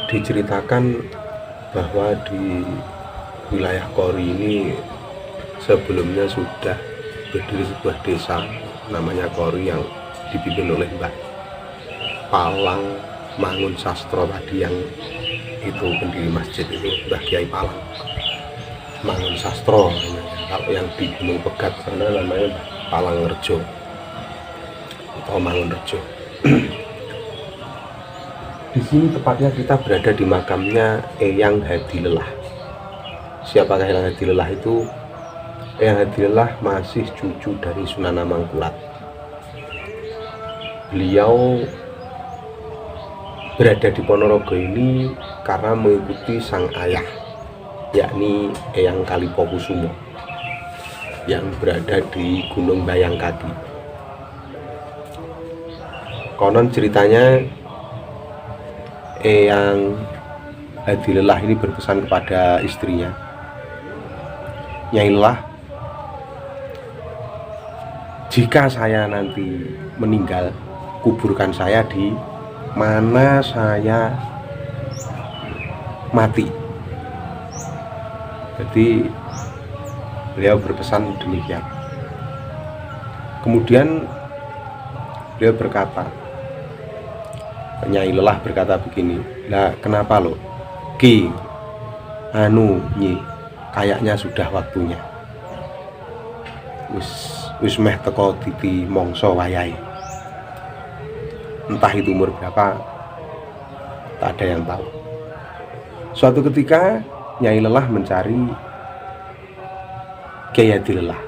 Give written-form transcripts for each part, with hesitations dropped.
Diceritakan bahwa di wilayah Kori ini sebelumnya sudah berdiri sebuah desa namanya Kori yang dipimpin oleh Mbah Palang Mangun Sastro tadi, yang itu pendiri masjid itu Mbah Kiai Palang Mangun Sastro namanya. Kalau yang di Gunung Pegat sana namanya Mbah Palang Rejo atau Mangun Rejo. Di sini tepatnya kita berada di makamnya Eyang Hadilelah. Siapakah Eyang Hadilelah itu? Eyang Hadilelah masih cucu dari Sunan Amangkurat. Beliau berada di Ponorogo ini karena mengikuti sang ayah, yakni Eyang Kalipokusumo yang berada di Gunung Bayangkaki. Konon ceritanya Eyang Hadilelah ini berpesan kepada istrinya, Nyai Lelah, jika saya nanti meninggal, kuburkan saya di mana saya mati. Jadi beliau berpesan demikian. Kemudian beliau berkata, Nyai Lelah berkata begini, lah kenapa lo Ki Nyi, kayaknya sudah waktunya, wis meh teko titi mongso wayai. Entah itu umur berapa, tak ada yang tahu. Suatu ketika Nyai Lelah mencari Kiai Hadilelah.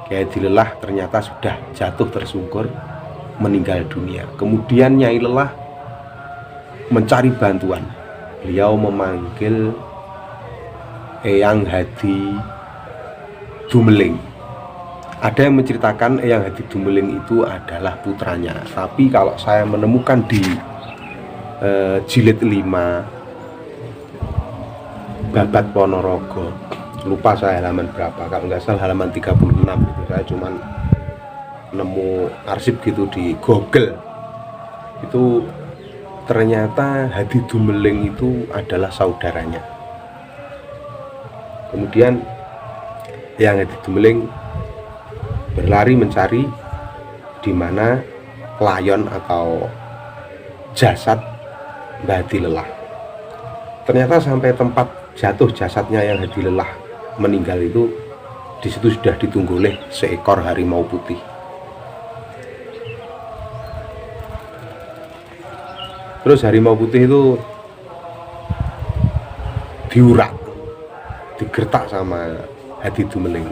Kiai Hadilelah ternyata sudah jatuh tersungkur meninggal dunia. Kemudian Nyai Lelah mencari bantuan. Beliau memanggil Eyang Hadi Dumeling. Ada yang menceritakan Eyang Hadi Dumeling itu adalah putranya. Tapi kalau saya menemukan di jilid 5 Babat Ponorogo, lupa saya halaman berapa, kalau nggak salah halaman 36 itu. Saya cuman nemu arsip gitu di Google, itu ternyata Hadi Dumeling itu adalah saudaranya. Kemudian yang Hadi Dumeling berlari mencari di mana layon atau jasad Mbah Hadilelah. Ternyata sampai tempat jatuh jasadnya yang Hadilelah meninggal itu, di situ sudah ditunggu oleh seekor harimau putih. Terus harimau putih itu diurak, digertak sama Hadi Dumeling,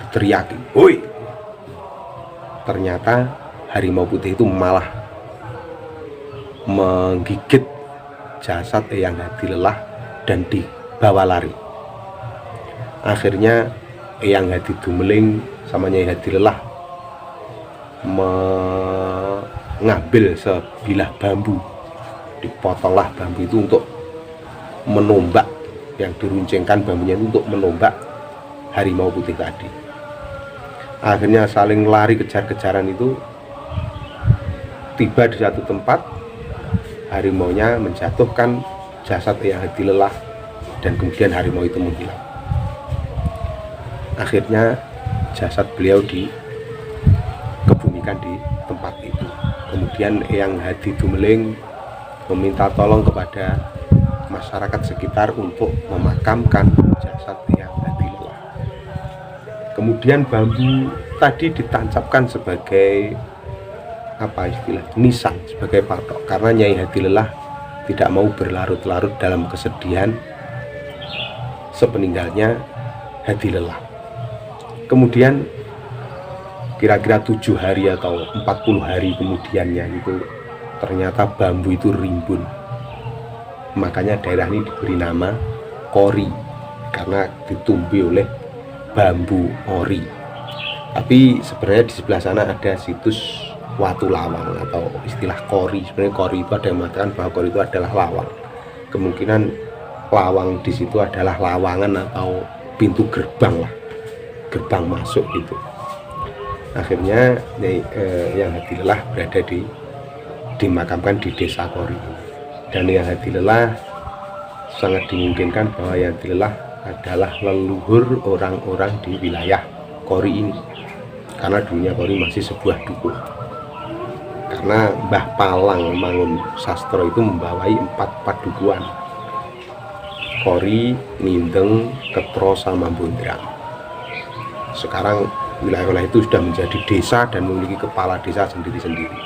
teriaki, "Woi!" Ternyata harimau putih itu malah menggigit jasad Eyang Hadilelah dan dibawa lari. Akhirnya Eyang Hadi Dumeling sama Nyai Hadilelah mengambil sebilah bambu, dipotonglah bambu itu untuk menombak, yang diruncingkan bambunya itu untuk menombak harimau putih tadi. Akhirnya saling lari kejar-kejaran itu, tiba di satu tempat, harimaunya menjatuhkan jasad Eyang Hadilelah dan kemudian harimau itu menghilang. Akhirnya jasad beliau dikebumikan di tempat itu. Kemudian Eyang Hadi Dumeling meminta tolong kepada masyarakat sekitar untuk memakamkan jasad Eyang Hadilelah. Kemudian bambu tadi ditancapkan sebagai nisan, sebagai patok, karena Nyai Hadilelah tidak mau berlarut-larut dalam kesedihan sepeninggalnya Hadilelah. Kemudian kira-kira 7 hari atau 40 hari kemudiannya itu ternyata bambu itu rimbun. Makanya daerah ini diberi nama Kori, karena ditumbuhi oleh bambu ori. Tapi sebenarnya di sebelah sana ada situs Watu Lawang atau istilah Kori. Sebenarnya Kori itu ada yang mengatakan bahwa Kori itu adalah lawang. Kemungkinan lawang di situ adalah lawangan atau pintu gerbang lah, gerbang masuk gitu. Akhirnya Yang Hadilelah berada di dimakamkan di desa Kori. Dan yang Hadilelah sangat dimungkinkan bahwa yang Hadilelah adalah leluhur orang-orang di wilayah Kori ini, karena dulunya Kori masih sebuah dukuh. Karena Mbah Palang Mangun Sastro itu membawai 4 padukuhan: Kori, Nindeng, Ketro, sama Bondrang. Sekarang wilayah-wilayah itu sudah menjadi desa dan memiliki kepala desa sendiri-sendiri.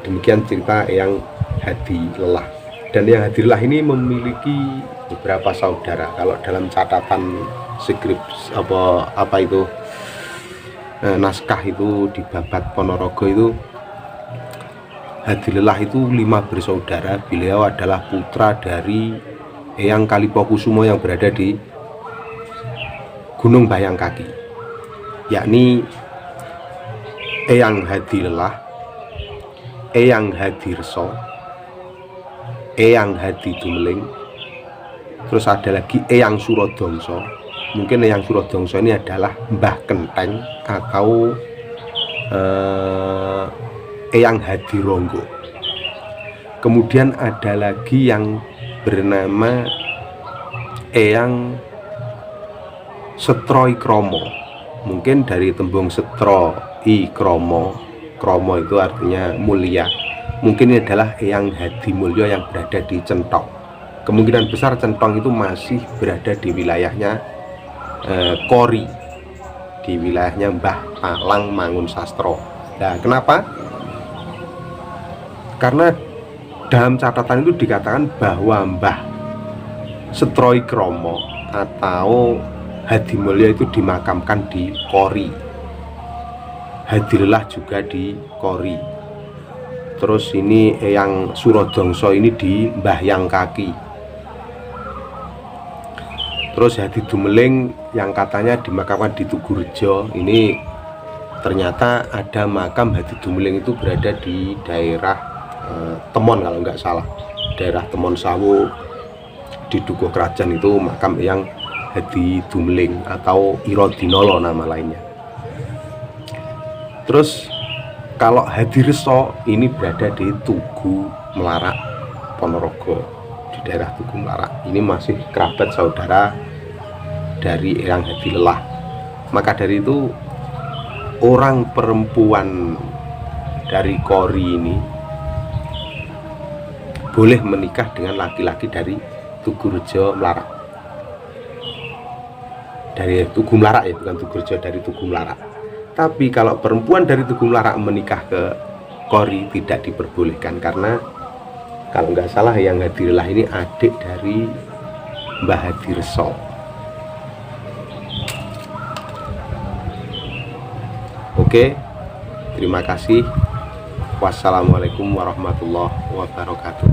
Demikian cerita Eyang Hadilelah. Dan Eyang Hadilelah ini memiliki beberapa saudara. Kalau dalam catatan skrip apa itu naskah itu di Babat Ponorogo itu, Hadilelah itu 5 bersaudara. Beliau adalah putra dari Eyang Kalipokusumo yang berada di Gunung Bayangkaki, yakni Eyang Hadilelah, Eyang Hadirso, Eyang Hadidumeling, terus ada lagi Eyang Surodongso. Mungkin Eyang Surodongso ini adalah Mbah Kenteng atau Eyang Hadironggo. Kemudian ada lagi yang bernama Eyang Setro Ikromo. Mungkin dari tembung Setro Ikromo, Kromo itu artinya mulia. Mungkin ini adalah Eyang Hadimulyo yang berada di Centong. Kemungkinan besar Centong itu masih berada di wilayahnya Kori, di wilayahnya Mbah Palang Mangun Sastro. Nah, kenapa? Karena dalam catatan itu dikatakan bahwa Mbah Setro Ikromo atau Hadimulyo itu dimakamkan di Kori, Hadilelah juga di Kori. Terus ini Eyang Surodongso ini di Mbahyangkaki. Terus Hadidumeling yang katanya dimakamkan di Tugurejo, ini ternyata ada makam Hadidumeling itu berada di daerah Temon kalau nggak salah, daerah Temon Sawu di Dukuh Krajan. Itu makam yang Hadidumeling atau Irodinolo nama lainnya. Terus kalau Hadirso ini berada di Tugu Melarak Ponorogo, di daerah Tugu Melarak. Ini masih kerabat saudara dari Eyang Hadilelah. Maka dari itu orang perempuan dari Kori ini boleh menikah dengan laki-laki dari Tugurejo Melarak, dari Tugu Melarak ya, bukan Tugurejo, dari Tugu Melarak. Tapi kalau perempuan dari Tugu Melarak menikah ke Kori tidak diperbolehkan, karena kalau nggak salah Eyang Hadilelah ini adik dari Mbah Hadirso. Oke, terima kasih. Wassalamualaikum warahmatullahi wabarakatuh.